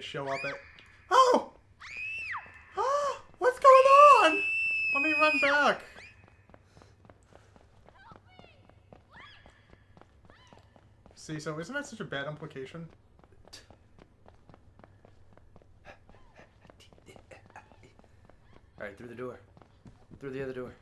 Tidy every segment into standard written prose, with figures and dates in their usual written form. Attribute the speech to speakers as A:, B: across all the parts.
A: to show up at... Oh! Oh! What's going on? Let me run back. See, so isn't that such a bad implication?
B: Alright, through the door. Through the other door.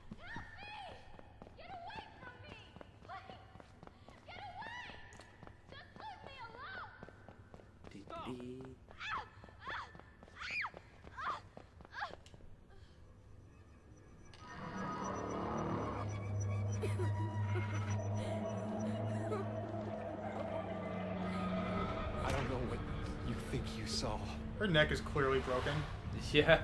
C: I don't know what you think you saw.
A: Her neck is clearly broken.
B: Yeah.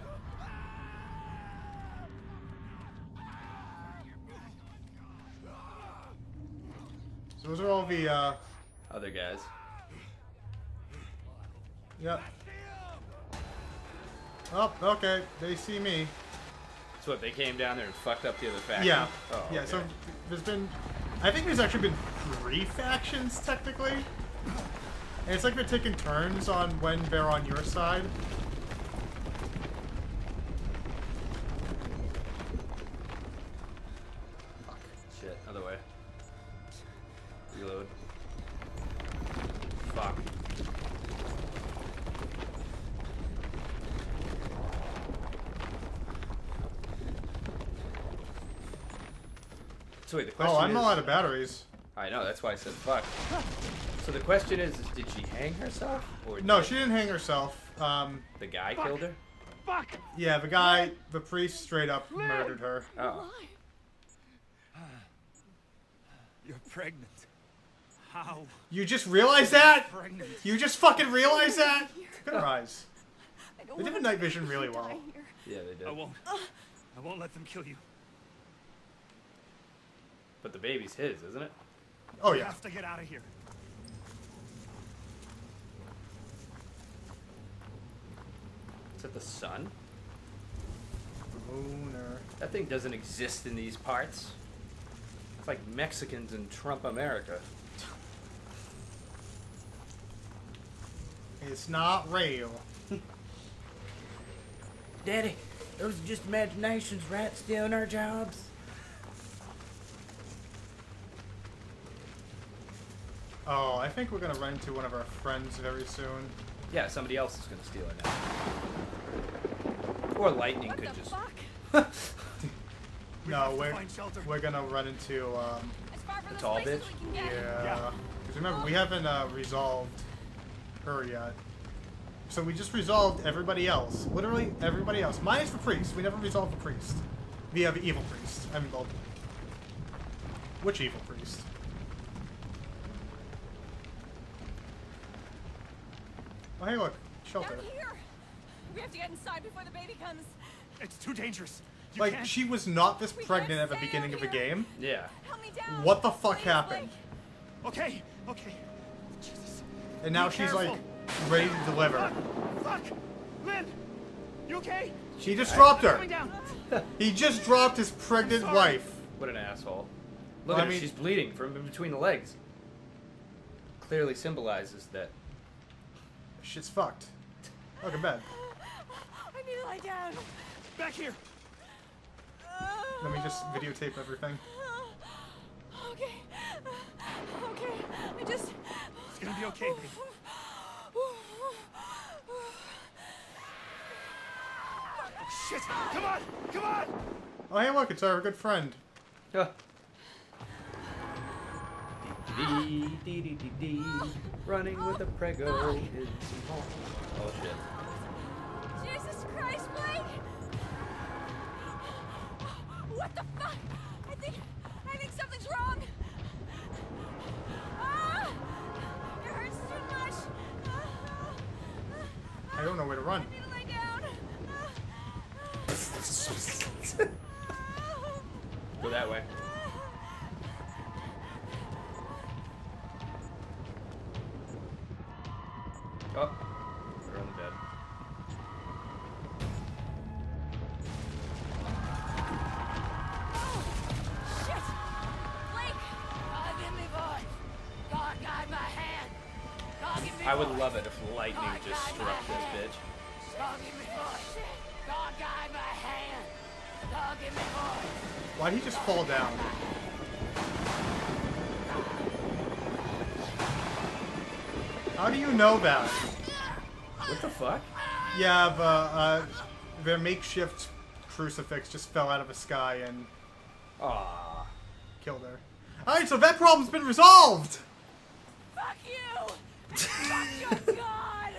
A: So those are all the,
B: Other guys.
A: Yep. Oh, okay. They see me.
B: So what, they came down there and fucked up the other faction?
A: Yeah.
B: Oh,
A: yeah,
B: okay.
A: so there's been... I think there's actually been 3 factions, technically. And it's like they're taking turns on when they're on your side.
B: Fuck. Shit, other way. Reload. Fuck. So wait, the question
A: Oh, I'm
B: is...
A: all out of batteries.
B: I know, that's why I said fuck. So the question is did she hang herself? Or
A: No,
B: did
A: she didn't hang herself.
B: the guy killed her?
C: Fuck!
A: Yeah, the guy, the priest straight up murdered her.
B: Oh.
C: You're pregnant. How?
A: You just realized that?
C: Pregnant.
A: You just fucking realized that? Look at her eyes.
D: I don't
A: They did
D: want
A: the night
D: to
A: vision really well.
D: die here.
B: Yeah, they did.
C: I won't let them kill you.
B: But the baby's his, isn't it?
A: Oh,
C: You
A: yeah.
C: have to get out of here.
B: Is that the sun?
A: Lunar.
B: That thing doesn't exist in these parts. It's like Mexicans in Trump America.
A: It's not real.
B: Daddy, those are just imaginations, right? Stealing our jobs.
A: Oh, I think we're gonna run into one of our friends very soon.
B: Yeah, somebody else is gonna steal it now. Or lightning
D: What
B: could
D: the
B: just...
D: fuck?
C: We
A: No,
C: have to
A: we're
C: find shelter.
A: gonna run into
D: As far from
B: The
D: this
B: tall
D: place as
B: bitch?
D: we can get.
A: yeah. Because remember, we haven't resolved her yet. So we just resolved everybody else. Literally everybody else. Minus the priest. We never resolved the priest. The evil priest. I mean, well, which evil priest? Oh, hey, look. Shelter.
D: Down here. We have to get inside before the baby comes.
C: It's too dangerous. You
A: Like,
C: can't.
A: she was not this
D: We
A: pregnant
D: can't
A: at the
D: stay
A: beginning
D: out
A: of the
D: here.
A: game.
B: Yeah.
D: Help me down.
A: What the fuck
D: Please,
A: happened?
C: Okay. Jesus.
A: And now
C: Be
A: she's
C: careful.
A: like ready to deliver.
C: Fuck. Lynn, you okay?
A: She just dropped
C: I'm
A: her.
C: coming down.
A: He just dropped his pregnant
C: sorry.
A: wife.
B: What an asshole. Look
A: Well,
B: at
A: I
B: her,
A: mean-
B: she's bleeding from in between the legs. Clearly symbolizes that.
A: Shit's fucked. Look at bed.
D: I need to lie down.
C: Back here.
A: Let me just videotape everything.
D: Okay. Okay. I just.
C: It's gonna be okay, baby. Shit. Come on. Come on.
A: Oh, hey, look, it's our good friend.
B: Ah. Dee, dee, dee, dee, dee. Running with a prego is small. Oh shit.
D: Jesus Christ, Blake! What the fuck? I think something's wrong. Ah! It hurts too much.
A: I don't know where to run.
D: I need to lay down.
B: Go that way. Oh, put her on the bed.
D: Shit! Blake! God, give me voice. God, guide my hand. God, give me
B: I would love it if lightning just struck this bitch.
A: Why'd he just fall down? How do you know that?
B: What the fuck?
A: Yeah, their makeshift crucifix just fell out of the sky and
B: Aww.
A: killed her. Alright, so that problem's been resolved!
D: Fuck you! Fuck your god!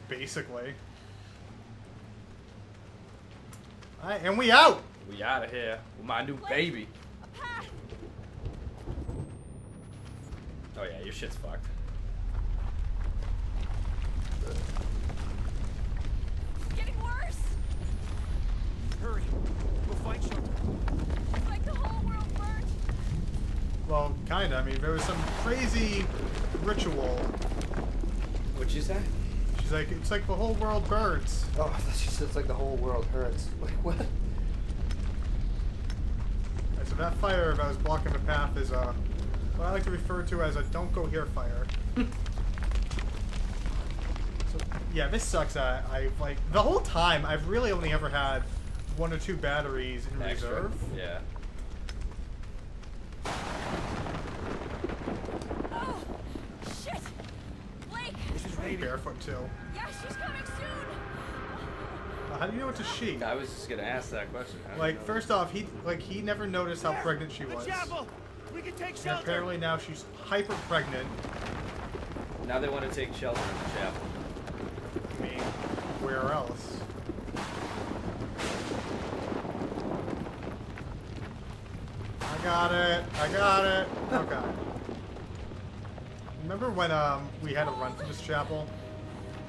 A: Basically. Alright, and we out!
B: We out of here with my new baby.
D: A path.
B: Oh yeah, your shit's fucked.
D: Getting worse.
C: Hurry. We'll find shelter.
D: It's like the whole world burnt.
A: Well, kinda. I mean, there was some crazy ritual.
B: What'd you say?
A: She's like, it's like the whole world burns.
B: Oh, I thought you said it's like the whole world hurts. Like what?
A: Alright, so that fire that was blocking the path is what I like to refer to as a don't go here fire. So yeah, this sucks. I like the whole time I've really only ever had 1 or 2 batteries in
B: Extra.
A: reserve.
B: Yeah.
D: Oh, shit! Blake!
C: This is
A: Hey,
C: Raven.
A: barefoot too.
D: Yeah, she's coming soon.
A: How do you know it's a she?
B: I was just gonna ask that question. How do you
A: Like,
B: know?
A: first off, he never noticed how pregnant she
C: The
A: was.
C: chapel. We can take
A: And
C: shelter.
A: apparently now she's hyper pregnant.
B: Now they want to take shelter in the chapel.
A: I mean, where else? I got it. I got it. Okay. Remember when we had to run from this chapel?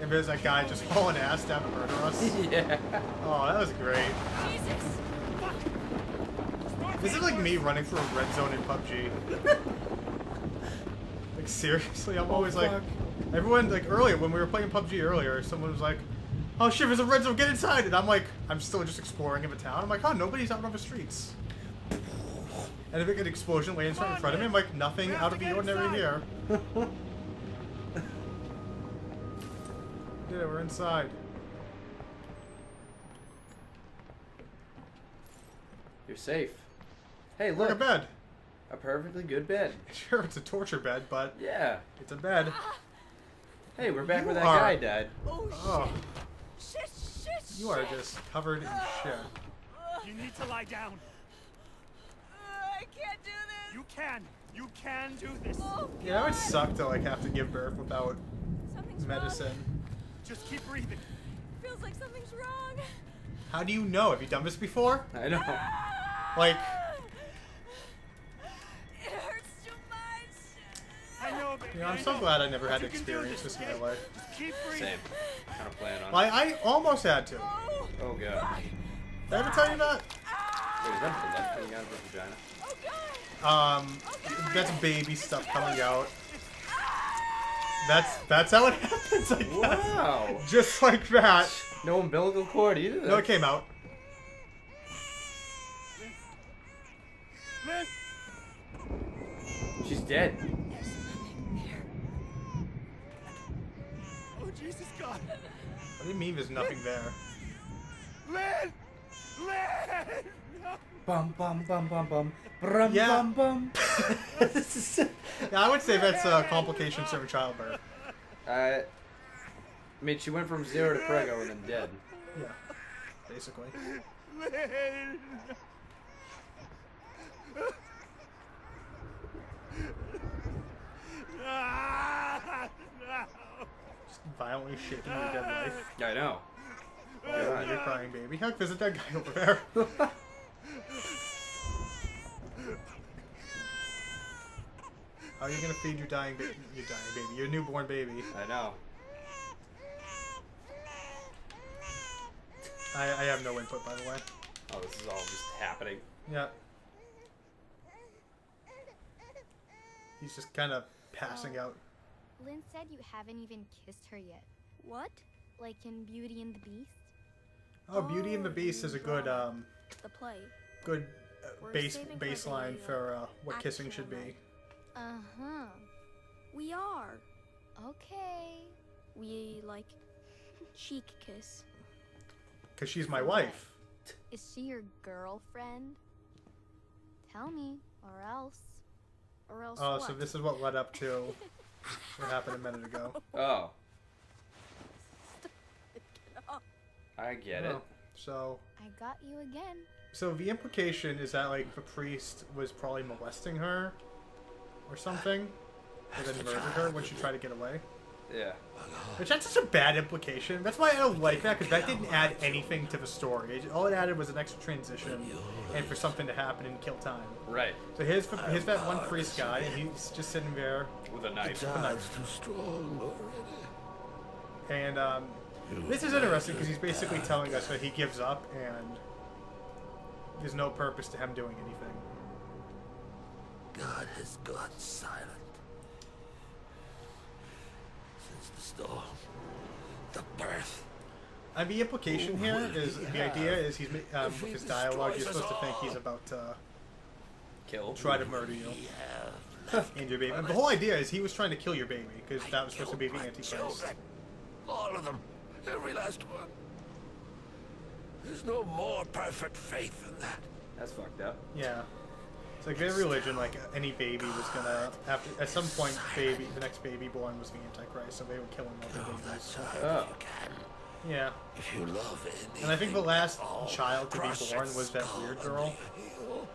A: And there's that guy just hauling ass down to murder us?
B: Yeah.
A: Oh, that was great.
D: Jesus!
A: This is like me running through a red zone in PUBG. Like seriously, I'm always like,
B: fuck.
A: everyone like earlier when we were playing PUBG earlier, someone was like, "Oh shit, there's a red zone, get inside!" And I'm like, I'm still just exploring in the town. I'm like, oh, nobody's out on the streets. And if an explosion lands right in front of me, I'm like, nothing out of the ordinary here. Yeah, we're inside.
B: You're safe. Hey,
A: Look, a
B: look.
A: bed.
B: A perfectly good bed.
A: Sure, it's a torture bed, but
B: Yeah.
A: it's a bed.
B: Hey, we're back
A: You
B: where that
A: are-
B: guy died.
D: Oh,
A: Oh,
D: shit! Shit!
A: you are just covered in shit.
C: You need to lie down.
D: I can't do this.
C: You can. You can do this.
D: Oh,
A: Yeah, that would
D: God.
A: suck to like have to give birth without
D: Something's
A: medicine.
D: wrong.
C: Just keep breathing.
D: Feels like something's wrong.
A: How do you know? Have you done this before?
B: I know.
A: Like,
D: It hurts too much.
C: I know, baby.
A: you know, I'm
C: I
A: so
C: know.
A: glad I never
C: But
A: had to
C: you can do
A: experience this in
C: okay?
A: my life.
C: Just keep breathing.
B: Same. Kind of plan on.
A: Like, I almost had to.
D: Oh,
B: Oh god.
A: Did I ever tell you that?
B: Wait, is that blood coming out of her vagina?
D: oh God.
A: That's baby stuff coming out. That's how it happens, I guess.
B: Wow.
A: Just like that.
B: No umbilical cord either.
A: No, it came out.
C: Lynn.
B: She's dead.
D: There's nothing there.
C: Oh, Jesus God.
A: What do you mean there's nothing there?
C: Lynn. Lynn. No.
B: Bum bum bum bum bum. Brum
A: Yeah.
B: bum bum.
A: Yeah, I would say that's complications of childbirth.
B: I mean, she went from 0 to prego and then dead.
A: Yeah, basically.
C: Lynn. Ah, no.
A: Just violently shaking your dead life.
B: I know.
A: Yeah, you're crying, baby. Heck, there's a dead guy over there. How are you gonna feed your dying baby? Your newborn baby.
B: I know.
A: I have no input, by the way.
B: Oh, this is all just happening.
A: Yeah. He's just kind of passing out.
E: Lynn said you haven't even kissed her yet.
D: What?
E: Like in Beauty and the Beast?
A: Oh, Beauty and the Beast is a good
D: The play.
A: good
E: We're
A: base
E: saving her
A: baseline
E: the,
A: for what kissing
E: actual
A: should be.
E: life. Uh-huh.
D: We are.
E: Okay.
D: We, like, cheek kiss.
A: Because she's my wife.
E: Is she your girlfriend? Tell me, or else.
D: Or else
A: Oh,
D: what?
A: so this is what led up to what happened a minute ago.
B: Oh,
D: Get up.
B: I get it.
A: Oh, so,
E: I got you again.
A: so the implication is that, like, the priest was probably molesting her or something, and then murdered her when she tried to get away.
B: Yeah.
A: Which, that's such a bad implication. That's why I don't like that, because that didn't add anything to the story. All it added was an extra transition and for something to happen and kill time.
B: Right.
A: So here's that one priest guy, and he's just sitting there
B: With a knife.
A: with a knife.
C: Too strong already.
A: And this is interesting because he's basically telling us that he gives up and there's no purpose to him doing anything.
C: God has gone silent. Since the storm, the birth.
A: And the implication here is, the idea is he's, with his dialogue, you're supposed to think he's about to
B: Kill.
A: try to murder you and your baby. And the whole idea is he was trying to kill your baby because that was supposed to be the Antichrist.
C: Children. All of them. Every last one. There's no more perfect faith than that.
B: That's fucked up.
A: Yeah. It's like their religion, like any baby was gonna, after, at some point, the next baby born was the Antichrist, so they were killing all the babies.
B: Oh.
A: Yeah.
C: If you love anything,
A: And I think the last
C: all
A: child to be
C: crush
A: born
C: its
A: was that
C: skull
A: weird girl
C: under your heel.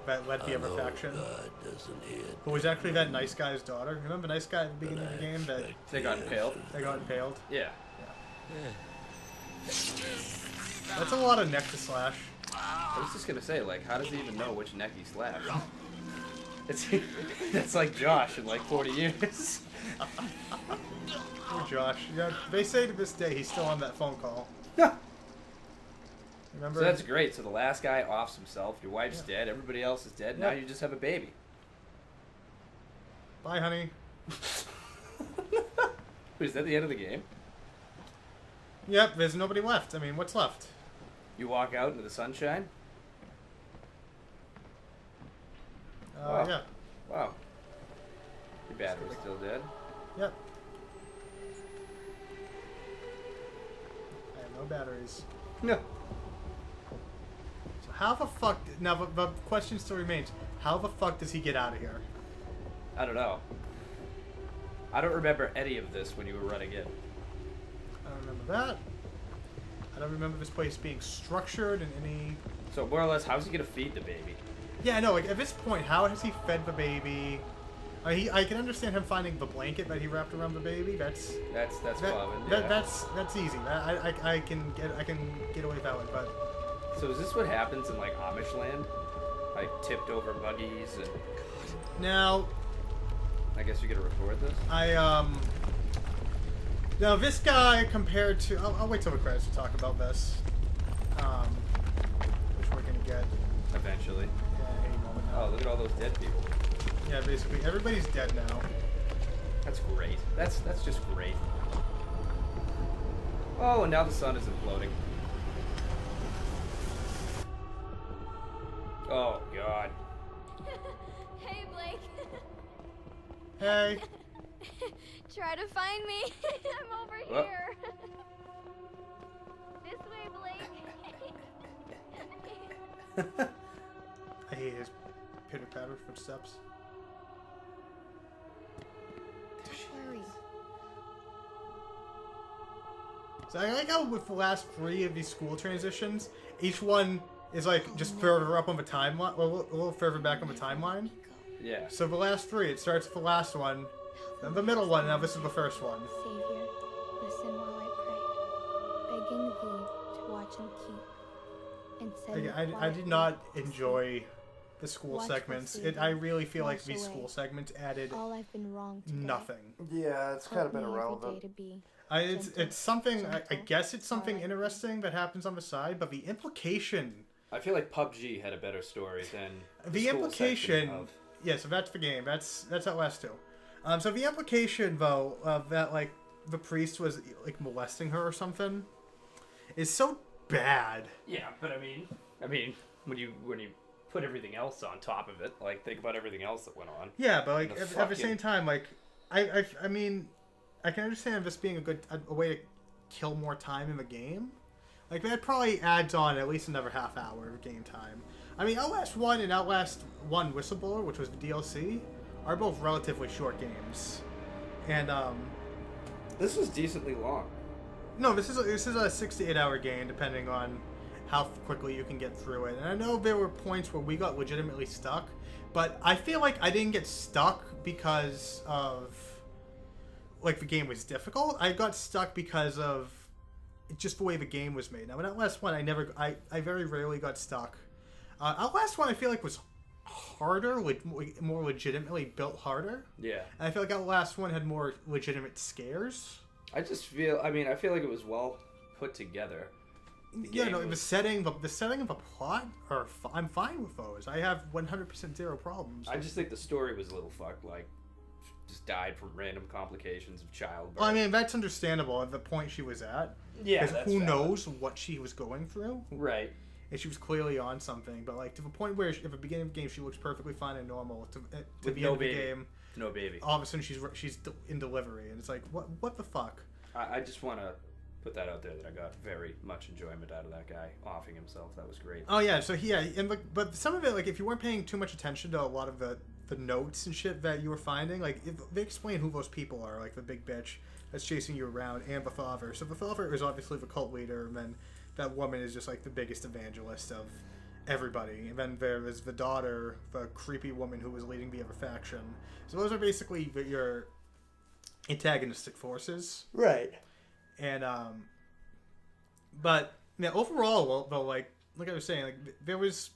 A: that led the
C: I
A: other
C: know
A: faction,
C: God doesn't hear
A: who was actually that nice guy's daughter. Remember the nice guy at the beginning of the game that
B: They got impaled.
A: they got impaled?
B: Yeah.
A: That's a lot of neck to slash.
B: I was just gonna say, like, how does he even know which neck he slapped? It's that's like Josh in like 40 years.
A: Poor Josh. Yeah, they say to this day he's still on that phone call. Remember?
B: So that's great. So the last guy offs himself. Your wife's dead. Everybody else is dead. Now
A: Yep.
B: you just have a baby.
A: Bye, honey.
B: Wait, is that the end of the game?
A: Yep, there's nobody left. I mean, what's left?
B: You walk out into the sunshine.
A: Yeah.
B: Wow. Your battery's still dead.
A: Yep. I have no batteries.
B: No.
A: So how the fuck... Now, the question still remains. How the fuck does he get out of here?
B: I don't know. I don't remember any of this when you were running in.
A: I don't remember that. I don't remember this place being structured in any...
B: So more or less, how's he gonna feed the baby?
A: Yeah, no, like, at this point, how has he fed the baby? I can understand him finding the blanket that he wrapped around the baby. That's
B: common. Yeah.
A: that's easy. I can get away with that one, but...
B: So is this what happens in like Amish land? Like tipped over buggies and...
A: Now,
B: I guess you're gonna record this?
A: Now, this guy compared to... I'll wait till the credits to talk about this. Which we're going to get.
B: Eventually.
A: Yeah, any moment now.
B: Oh, look at all those dead people.
A: Yeah, basically, everybody's dead now.
B: That's great. That's just great. Oh, and now the sun is imploding. Oh, God.
E: Hey, Blake.
A: Hey.
E: Try to find me. I'm over
B: What?
E: here. This way, Blake.
A: I hate his pitter-patter footsteps.
E: Don't worry.
A: So I like how with the last 3 of these school transitions, each one is like just further up on the timeline, a little further back on the timeline.
B: Yeah.
A: So the last 3, it starts with the last one, then the middle one, now this is the first one.
E: Savior, listen while I pray, begging thee to watch and keep, and send me
A: I
E: quiet
A: did not
E: nights.
A: enjoy the school
E: Watch
A: segments.
E: what
A: I really feel like
E: wash
A: these
E: away
A: school segments added
E: all I've been wrong today.
A: nothing.
F: Yeah, it's kind
E: Help
F: of been
E: me every
F: irrelevant.
E: day to be
A: It's
E: gentle,
A: something, I
E: gentle,
A: guess it's something
E: while I
A: interesting that happens on the side, but the implication...
B: I feel like PUBG had a better story than
A: The
B: school
A: implication...
B: section of...
A: Yeah, so that's the game. That's Outlast 2. So the implication, though, of that, like, the priest was, like, molesting her or something, is so bad.
B: Yeah, but I mean, when you put everything else on top of it. Like, think about everything else that went on.
A: Yeah, but like
B: The
A: at the same time, like I mean, I can understand this being a way to kill more time in the game. Like that probably adds on at least another half hour of game time. I mean, Outlast 1 and Outlast 1 Whistleblower, which was the DLC, are both relatively short games. And
B: This was decently long.
A: no, this is a 6 to 8 hour game depending on how quickly you can get through it. And I know there were points where we got legitimately stuck, but I feel like I didn't get stuck because of like the game was difficult. I got stuck because of just the way the game was made. Now in Outlast 1, I very rarely got stuck. Outlast 1 I feel like was harder, more legitimately built harder.
B: Yeah.
A: And I feel like Outlast 1 had more legitimate scares.
B: I feel like it was well put together.
A: Yeah, no, the setting of the plot I'm fine with those. I have 100% zero problems.
B: I just think the story was a little fucked. Like, just died from random complications of childbirth.
A: Well, I mean, that's understandable at the point she was at.
B: Yeah,
A: because who knows what she was going through?
B: Right.
A: And she was clearly on something, but like to the point where at the beginning of the game she looks perfectly fine and normal. To
B: With
A: the
B: no
A: end of the
B: baby.
A: game,
B: No baby.
A: all of a sudden she's in delivery, and it's like what the fuck?
B: I just want to put that out there that I got very much enjoyment out of that guy offing himself. That was great.
A: Oh yeah, so but some of it, like if you weren't paying too much attention to a lot of the notes and shit that you were finding, like they explain who those people are, like the big bitch that's chasing you around and the father. So the father is obviously the cult leader, and then that woman is just like the biggest evangelist of everybody. And then there is the daughter, the creepy woman who was leading the other faction. So those are basically your antagonistic forces.
B: Right.
A: And but yeah, overall, though, like I was saying, like there was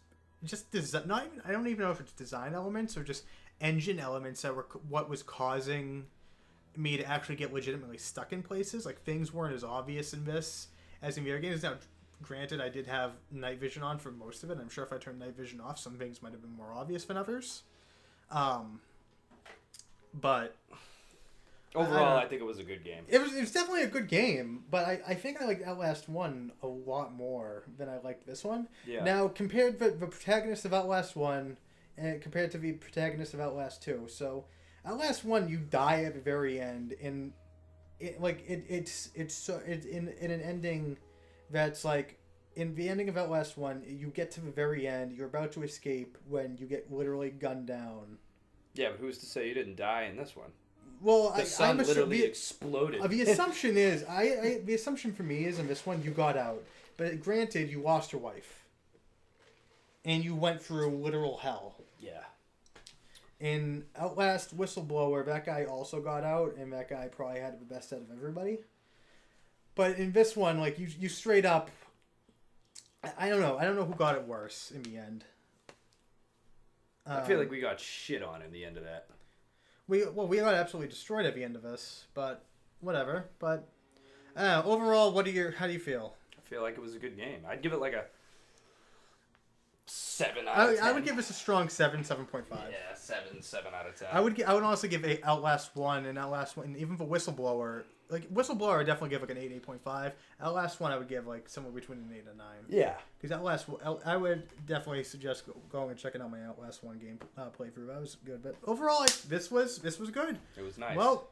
A: just I don't even know if it's design elements or just engine elements that were what was causing me to actually get legitimately stuck in places. Like things weren't as obvious in this as in the other games. Now, granted, I did have night vision on for most of it. I'm sure if I turned night vision off, some things might have been more obvious than others. But
B: overall, I think it was a good game.
A: It was definitely a good game, but I think I liked Outlast 1 a lot more than I liked this one.
B: Yeah.
A: Now, compared the protagonist of Outlast 1 and compared to the protagonist of Outlast 2. So, Outlast 1, you die at the very end, and it's in an ending that's like, in the ending of Outlast 1, you get to the very end, you're about to escape when you get literally gunned down.
B: Yeah, but who's to say you didn't die in this one?
A: Well,
B: The sun literally exploded.
A: The assumption is, the assumption for me is in this one you got out, but granted you lost your wife, and you went through literal hell.
B: Yeah.
A: In Outlast Whistleblower, that guy also got out, and that guy probably had the best out of everybody. But in this one, like you straight up, I don't know who got it worse in the end.
B: I feel like we got shit on in the end of that.
A: We got absolutely destroyed at the end of this, but whatever. But overall, how do you feel?
B: I feel like it was a good game. I'd give it like a 7 out of 10.
A: I would give this a strong 7.5.
B: Yeah, 7 out of 10.
A: I would honestly give Outlast 1 and Outlast 1, and even for Whistleblower. Like Whistleblower, I would definitely give like an 8.5. Outlast 1, I would give like somewhere between an 8 and 9.
B: Yeah.
A: Because I would definitely suggest going and checking out my Outlast 1 game playthrough. That was good, but overall, this was good.
B: It was nice.
A: Well,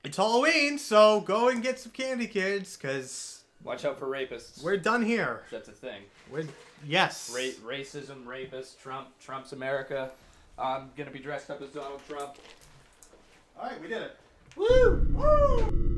A: it's Halloween, so go and get some candy, kids, because
B: watch out for rapists.
A: we're done here.
B: That's a thing.
A: Yes.
B: Racism, rapists, Trump's America. I'm gonna be dressed up as Donald Trump.
A: All right, we did it. Woo! Woo!